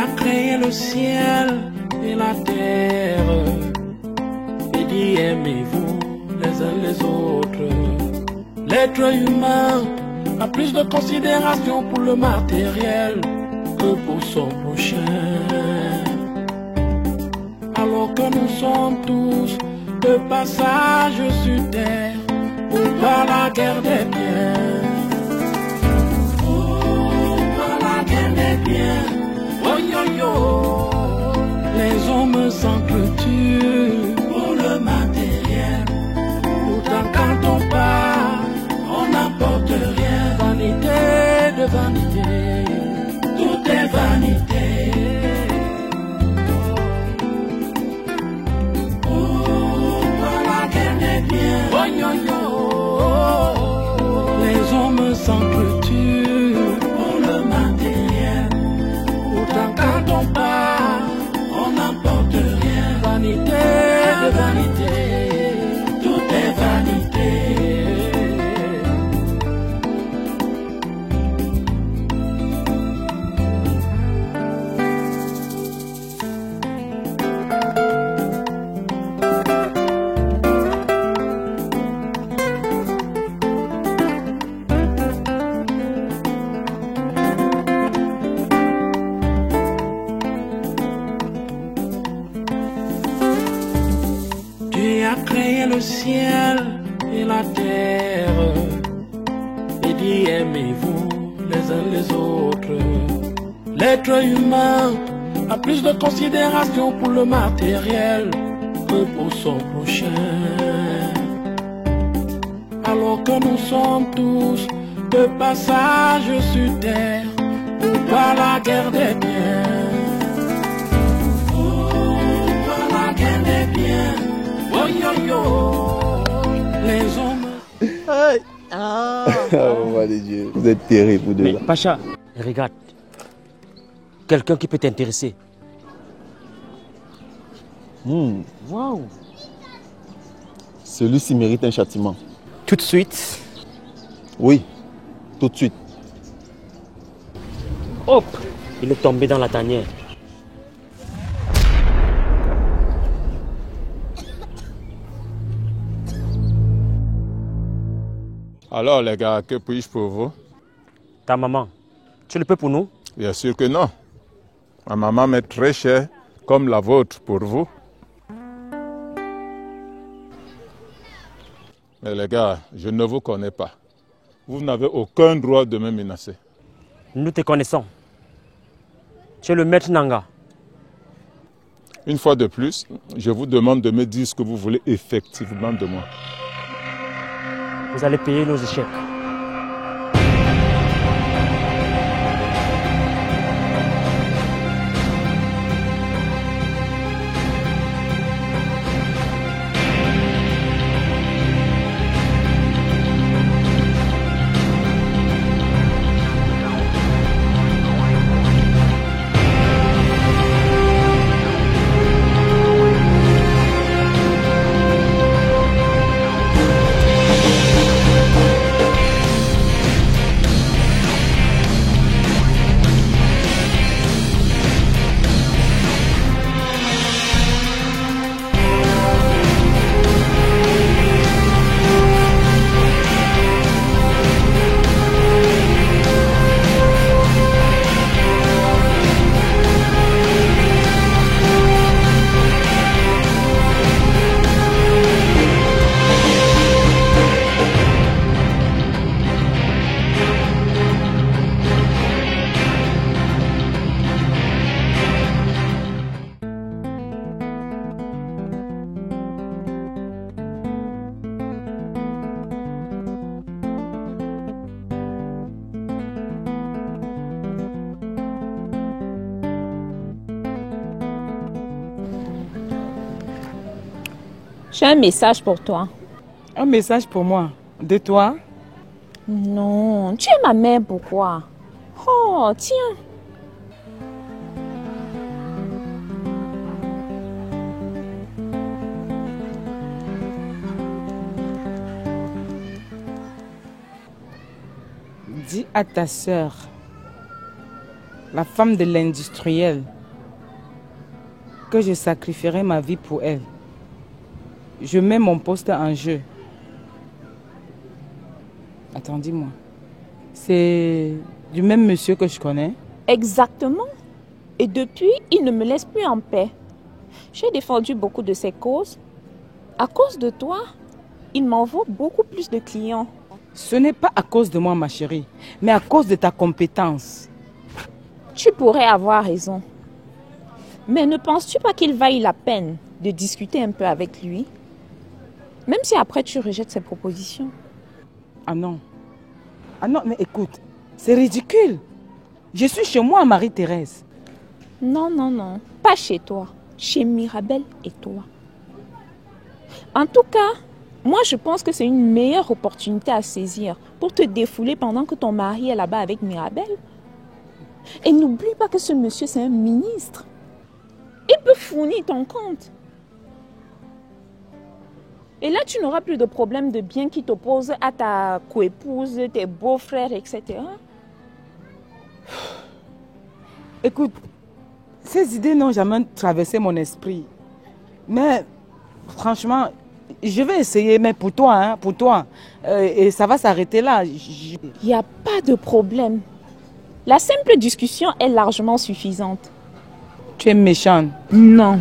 as créé le ciel et la terre et dit aimez-vous les uns les autres. L'être humain a plus de considération pour le matériel que pour son prochain. Alors que nous sommes tous de passage sur terre pour voir la guerre des biens. Oh yo yo, les hommes s'entretuent pour le matériel. Pourtant quand on part, on n'apporte rien. Vanité de vanité, tout est vanité. Pourquoi la guerre des biens? Oh yo yo, les hommes s'entretuent pour le matériel. Pourtant quand on part, on n'apporte rien. Vanité de vanité, tout est vanité. Créé le ciel et la terre et dit aimez-vous les uns les autres. L'être humain a plus de considération pour le matériel que pour son prochain. Alors que nous sommes tous de passage sur terre pour voir la guerre des biens. Pour la guerre des biens. Oh yo yo, les hommes. Oh, mon Dieu, vous êtes terribles, vous deux. Mais Pacha, regarde. Quelqu'un qui peut t'intéresser. Waouh. Celui-ci mérite un châtiment. Tout de suite. Oui, tout de suite. Hop, il est tombé dans la tanière. Alors les gars, que puis-je pour vous? Ta maman, tu le peux pour nous? Bien sûr que non. Ma maman m'est très chère, comme la vôtre pour vous. Mais les gars, je ne vous connais pas. Vous n'avez aucun droit de me menacer. Nous te connaissons. Tu es le maître Nanga. Une fois de plus, je vous demande de me dire ce que vous voulez effectivement de moi. Vous allez payer nos échecs. J'ai un message pour toi. Un message pour moi? De toi? Non, tu es ma mère, pourquoi? Oh, tiens. Dis à ta sœur la femme de l'industriel, que je sacrifierai ma vie pour elle. Je mets mon poste en jeu. Attends, dis-moi. C'est du même monsieur que je connais? Exactement. Et depuis, il ne me laisse plus en paix. J'ai défendu beaucoup de ses causes. À cause de toi, il m'envoie beaucoup plus de clients. Ce n'est pas à cause de moi, ma chérie, mais à cause de ta compétence. Tu pourrais avoir raison. Mais ne penses-tu pas qu'il vaille la peine de discuter un peu avec lui? Même si après tu rejettes ses propositions. Ah non. Ah non, mais écoute, c'est ridicule. Je suis chez moi, Marie-Thérèse. Non, non, non. Pas chez toi. Chez Mirabel et toi. En tout cas, moi je pense que c'est une meilleure opportunité à saisir pour te défouler pendant que ton mari est là-bas avec Mirabel. Et n'oublie pas que ce monsieur, c'est un ministre. Il peut fournir ton compte. Et là, tu n'auras plus de problème de biens qui t'opposent à ta coépouse, tes beaux-frères, etc. Écoute, ces idées n'ont jamais traversé mon esprit. Mais franchement, je vais essayer, mais pour toi, hein, pour toi. Et ça va s'arrêter là. Il n'y a pas de problème. La simple discussion est largement suffisante. Tu es méchante. Non.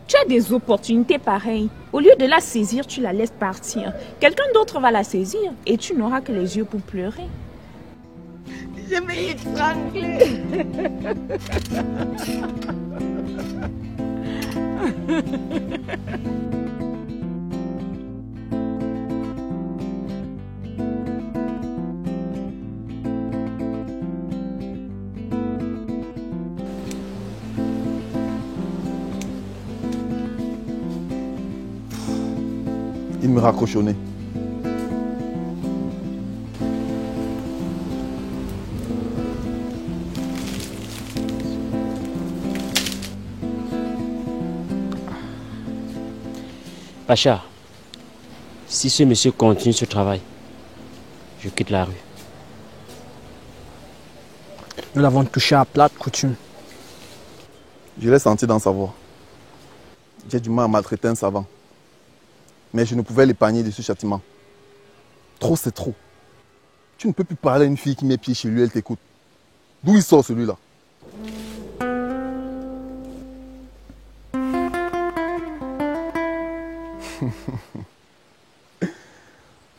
Tu as des opportunités pareilles. Au lieu de la saisir, tu la laisses partir. Quelqu'un d'autre va la saisir et tu n'auras que les yeux pour pleurer. Je vais étrangler. Il me raccrochonnait. Pacha, si ce monsieur continue ce travail, je quitte la rue. Nous l'avons touché à plate coutume. Je l'ai senti dans sa voix. J'ai du mal à maltraiter un savant. Mais je ne pouvais l'épargner de ce châtiment. Trop, c'est trop. Tu ne peux plus parler à une fille qui met pied chez lui, elle t'écoute. D'où il sort celui-là?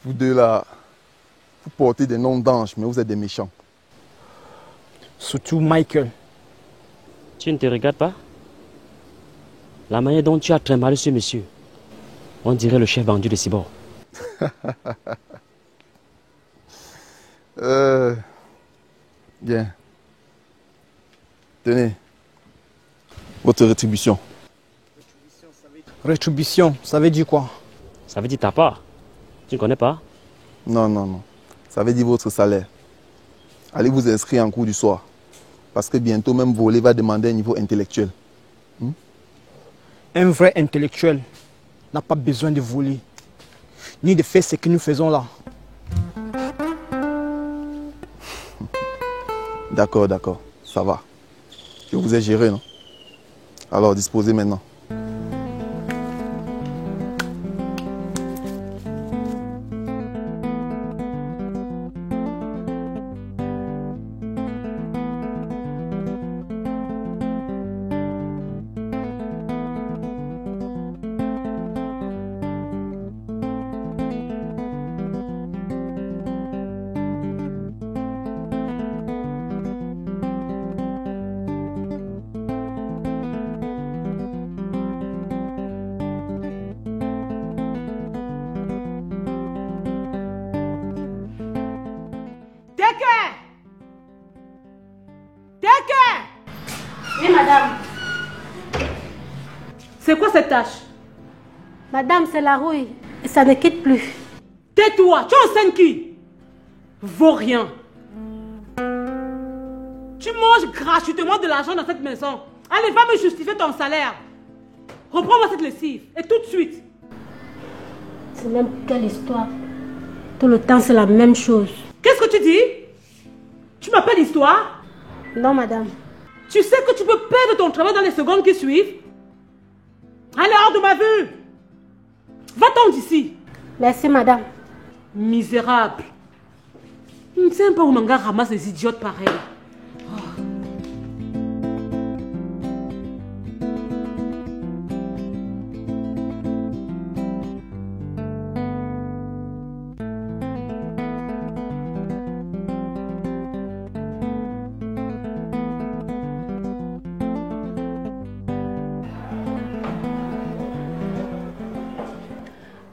Vous deux là, vous portez des noms d'anges, mais vous êtes des méchants. Surtout Michael. Tu ne te regardes pas? La manière dont tu as trimballé ce monsieur, on dirait le chef vendu de Cibor. Bien. Tenez. Votre rétribution. Rétribution, ça veut dire quoi? Ça veut dire ta part. Tu ne connais pas? Non, non, non. Ça veut dire votre salaire. Allez vous inscrire en cours du soir. Parce que bientôt, même voler va demander un niveau intellectuel. Un vrai intellectuel n'a pas besoin de voler, ni de faire ce que nous faisons là. D'accord, d'accord. Ça va. Je vous ai géré, non? Alors, disposez maintenant. Oui, madame. C'est quoi cette tâche? Madame, c'est la rouille. Et ça ne quitte plus. Tais-toi, tu enseignes qui? Vaurien. Tu manges gratuitement de l'argent dans cette maison. Allez, va me justifier ton salaire. Reprends-moi cette lessive. Et tout de suite. C'est même quelle histoire. Tout le temps, c'est la même chose. Qu'est-ce que tu dis? Tu m'appelles histoire? Non, madame. Tu sais que tu peux perdre ton travail dans les secondes qui suivent. Allez, hors de ma vue. Va-t'en d'ici. Merci, madame. Misérable. Je ne sais même pas où Manga ramasse les idiotes pareils.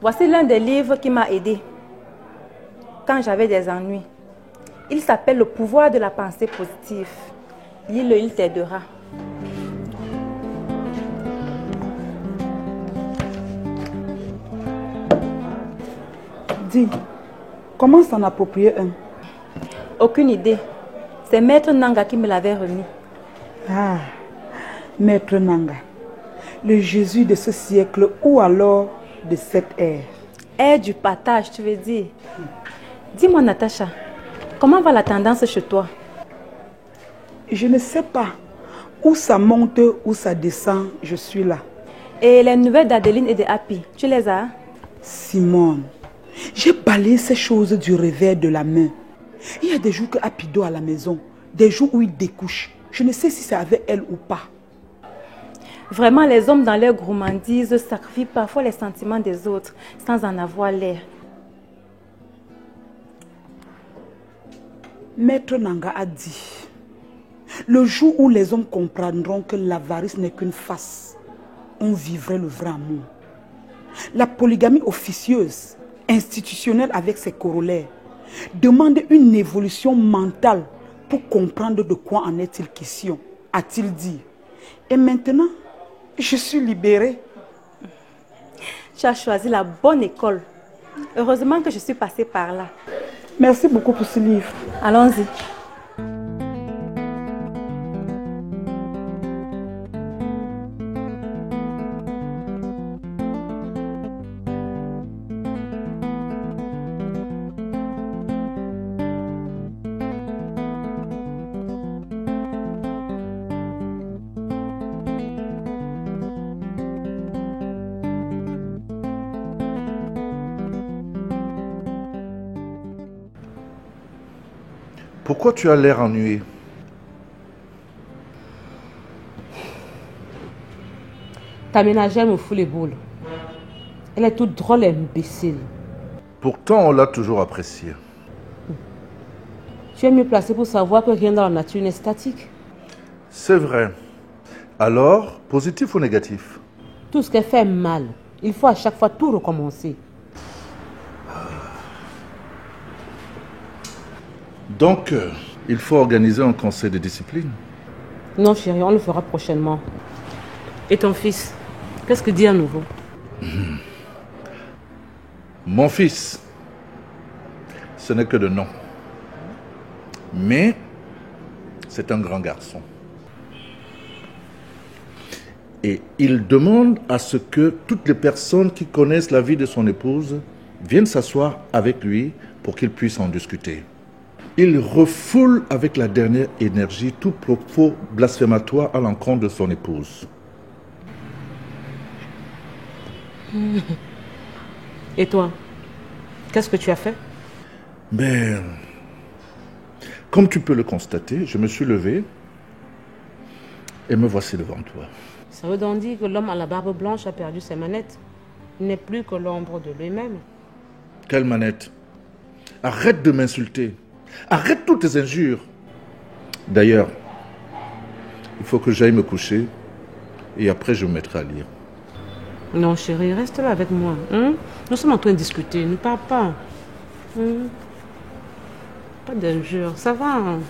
Voici l'un des livres qui m'a aidé quand j'avais des ennuis. Il s'appelle Le pouvoir de la pensée positive. Lis-le, il t'aidera. Dis, comment s'en approprier un? Aucune idée. C'est Maître Nanga qui me l'avait remis. Ah, Maître Nanga, le Jésus de ce siècle ou alors de cette ère. Ère du partage, tu veux dire. Dis-moi, Natacha, comment va la tendance chez toi? Je ne sais pas. Où ça monte, où ça descend, je suis là. Et les nouvelles d'Adeline et de Happy, tu les as? Simone, j'ai balayé ces choses du revers de la main. Il y a des jours que Happy dort à la maison, des jours où il découche. Je ne sais si c'est avec elle ou pas. Vraiment, les hommes dans leur gourmandise sacrifient parfois les sentiments des autres sans en avoir l'air. Maître Nanga a dit, le jour où les hommes comprendront que l'avarice n'est qu'une farce, on vivrait le vrai amour. La polygamie officieuse, institutionnelle avec ses corollaires, demande une évolution mentale pour comprendre de quoi en est-il question, a-t-il dit. Et maintenant, je suis libérée. Tu as choisi la bonne école. Heureusement que je suis passée par là. Merci beaucoup pour ce livre. Allons-y. Pourquoi tu as l'air ennuyé? Ta ménagère me fout les boules. Elle est toute drôle et imbécile. Pourtant, on l'a toujours appréciée. Tu es mieux placé pour savoir que rien dans la nature n'est statique. C'est vrai. Alors, positif ou négatif? Tout ce qu'elle fait est mal. Il faut à chaque fois tout recommencer. Donc, il faut organiser un conseil de discipline. Non, chérie, on le fera prochainement. Et ton fils, qu'est-ce que dit à nouveau? Mon fils, ce n'est que de nom. Mais, c'est un grand garçon. Et il demande à ce que toutes les personnes qui connaissent la vie de son épouse viennent s'asseoir avec lui pour qu'ils puissent en discuter. Il refoule avec la dernière énergie tout propos blasphématoire à l'encontre de son épouse. Et toi, qu'est-ce que tu as fait? Mais, comme tu peux le constater, je me suis levé et me voici devant toi. Ça veut donc dire que l'homme à la barbe blanche a perdu ses manettes. Il n'est plus que l'ombre de lui-même. Quelle manette? Arrête de m'insulter. Arrête toutes tes injures. D'ailleurs, il faut que j'aille me coucher et après je me mettrai à lire. Non chérie, reste là avec moi. Hein? Nous sommes en train de discuter, ne parle pas. Pas d'injures, ça va. Hein?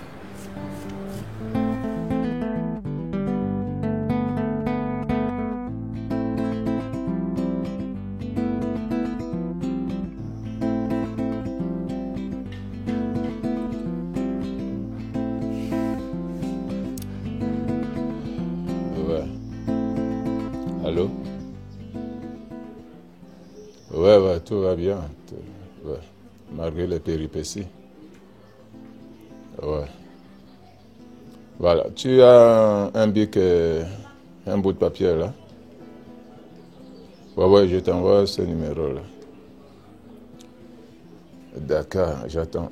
Allô? Ouais, tout va bien. Ouais. Malgré les péripéties. Ouais. Voilà, tu as un bic et un bout de papier là. Ouais, je t'envoie ce numéro-là. D'accord, j'attends.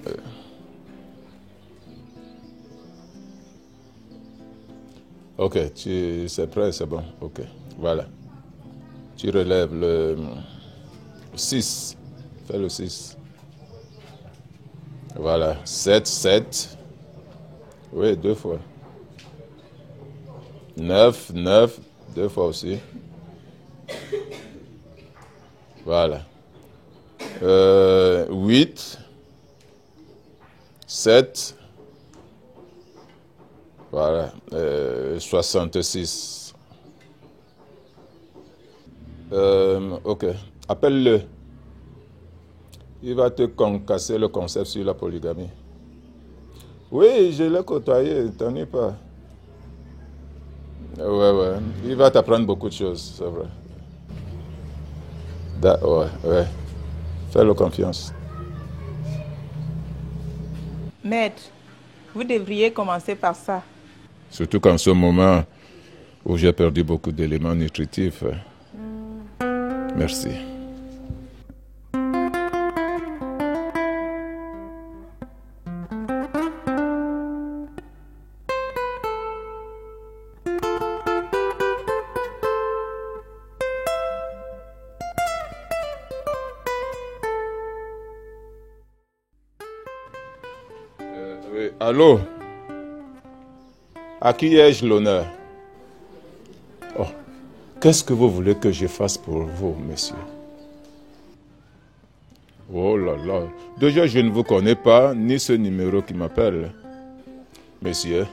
Ok, c'est prêt, c'est bon. Ok, voilà. Tu relèves le 6. Fais le 6. Voilà, 7, 7. Oui, 2 fois. 9, 9, 2 fois aussi. Voilà. 8, 7, voilà, 66. Ok, appelle-le. Il va te concasser le concept sur la polygamie. Oui, je l'ai côtoyé, t'en es pas. Ouais, il va t'apprendre beaucoup de choses, c'est vrai. Ouais. Fais-le confiance. Maître, vous devriez commencer par ça. Surtout qu'en ce moment où j'ai perdu beaucoup d'éléments nutritifs. Merci. Allô? À qui ai-je l'honneur? Oh, qu'est-ce que vous voulez que je fasse pour vous, monsieur? Oh là là, déjà je ne vous connais pas, ni ce numéro qui m'appelle. Monsieur,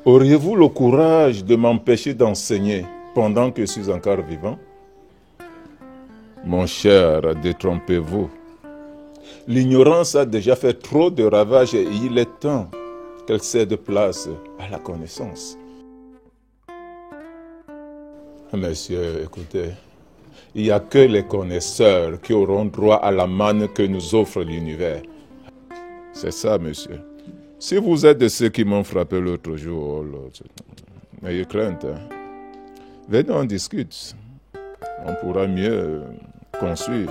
auriez-vous le courage de m'empêcher d'enseigner pendant que je suis encore vivant? Mon cher, détrompez-vous. L'ignorance a déjà fait trop de ravages et il est temps qu'elle cède place à la connaissance. Monsieur, écoutez, il n'y a que les connaisseurs qui auront droit à la manne que nous offre l'univers. C'est ça, monsieur. Si vous êtes de ceux qui m'ont frappé l'autre jour, n'ayez crainte. Hein. Venez, on discute. On pourra mieux construire.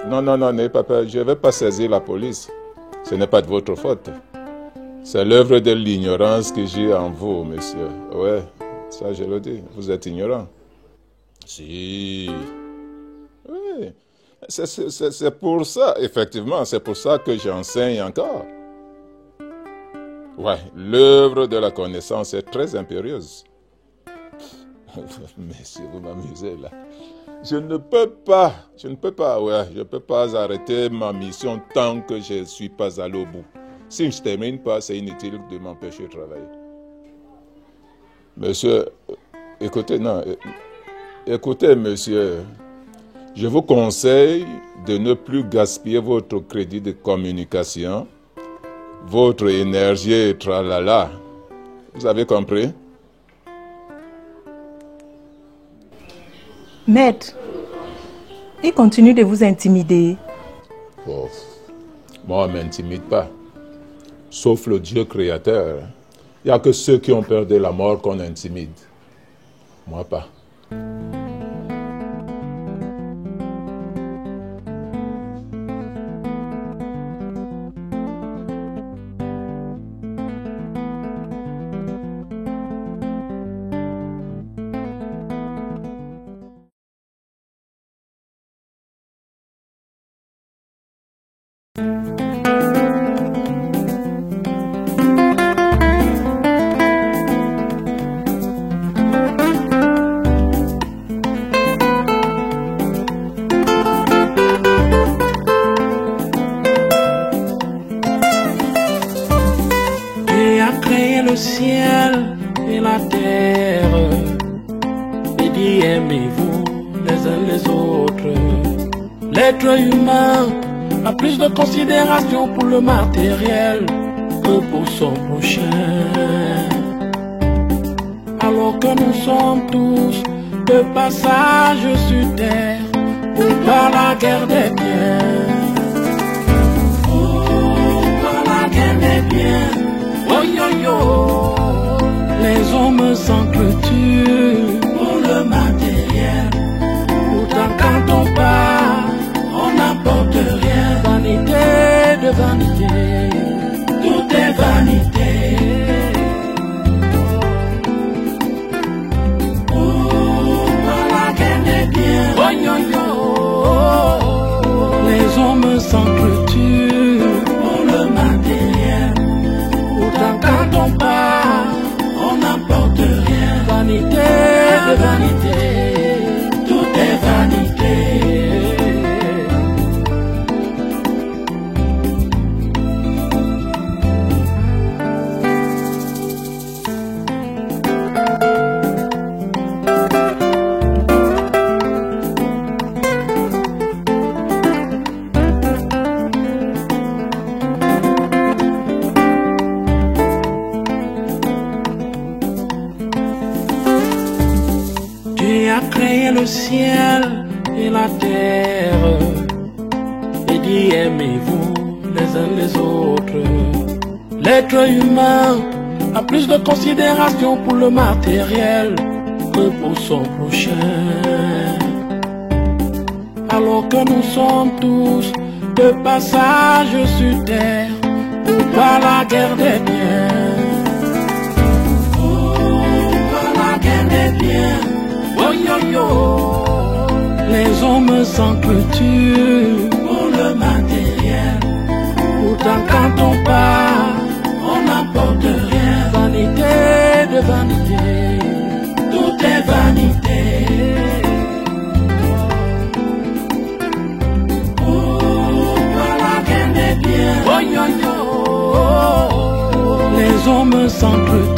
Non, n'ayez pas peur. Je ne vais pas saisir la police. Ce n'est pas de votre faute. C'est l'œuvre de l'ignorance que j'ai en vous, monsieur. Ouais, ça je le dis. Vous êtes ignorant. Si. Oui. C'est pour ça, effectivement, c'est pour ça que j'enseigne encore. Ouais, l'œuvre de la connaissance est très impérieuse. Monsieur, vous m'amusez là. Je ne peux pas arrêter ma mission tant que je ne suis pas allé au bout. Si je ne termine pas, c'est inutile de m'empêcher de travailler. Monsieur, écoutez, monsieur, je vous conseille de ne plus gaspiller votre crédit de communication, votre énergie, tralala. Vous avez compris? Maître, il continue de vous intimider. Oh, moi, on ne m'intimide pas. Sauf le Dieu créateur. Il n'y a que ceux qui ont peur de la mort qu'on intimide. Moi, pas. Le ciel et la terre, et dit aimez-vous les uns les autres. L'être humain a plus de considération pour le matériel que pour son prochain. Alors que nous sommes tous de passage sur terre pour par la guerre des biens. Oh, par la guerre des biens. Oh yo yo, les hommes s'entretuent pour le matériel. Pourtant quand on part, on n'apporte rien. Vanité de vanité, tout est vanité. Oh yo yo, les hommes s'entretuent pour le matériel. Pourtant quand on part, on n'apporte rien. Vanité de vanité, tout est vanité. Créé le ciel et la terre et dit aimez-vous les uns les autres. L'être humain a plus de considération pour le matériel que pour son prochain. Alors que nous sommes tous de passage sur terre, pourquoi la guerre des biens? Pourquoi la guerre des biens? Oh yo yo, les hommes s'entretuent pour le matériel. Pourtant quand on part, on n'apporte rien. Vanité de vanité, tout est vanité. Pourquoi la guerre des biens? Oh yo yo, les hommes s'entretuent